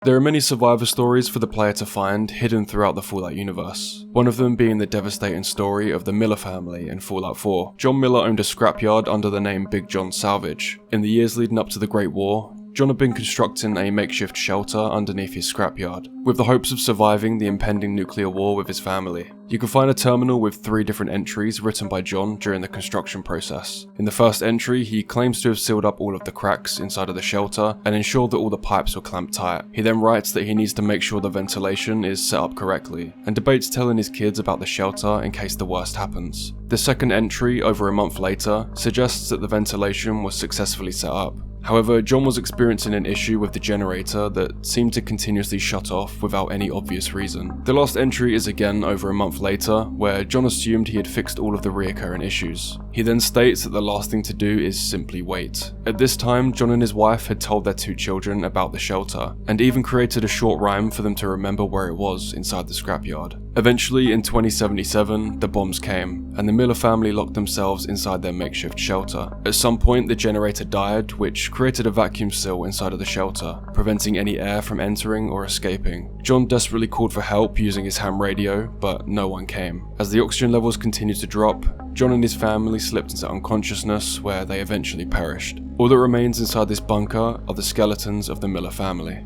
There are many survivor stories for the player to find hidden throughout the Fallout universe, one of them being the devastating story of the Miller family in Fallout 4. John Miller owned a scrapyard under the name Big John Salvage. In the years leading up to the Great War, John had been constructing a makeshift shelter underneath his scrapyard, with the hopes of surviving the impending nuclear war with his family. You can find a terminal with 3 different entries written by John during the construction process. In the first entry, he claims to have sealed up all of the cracks inside of the shelter and ensured that all the pipes were clamped tight. He then writes that he needs to make sure the ventilation is set up correctly, and debates telling his kids about the shelter in case the worst happens. The second entry, over a month later, suggests that the ventilation was successfully set up. However, John was experiencing an issue with the generator that seemed to continuously shut off without any obvious reason. The last entry is again over a month later, where John assumed he had fixed all of the reoccurring issues. He then states that the last thing to do is simply wait. At this time, John and his wife had told their 2 children about the shelter, and even created a short rhyme for them to remember where it was inside the scrapyard. Eventually, in 2077, the bombs came, and the Miller family locked themselves inside their makeshift shelter. At some point, the generator died, which created a vacuum seal inside of the shelter, preventing any air from entering or escaping. John desperately called for help using his ham radio, but no one came. As the oxygen levels continued to drop, John and his family slipped into unconsciousness, where they eventually perished. All that remains inside this bunker are the skeletons of the Miller family.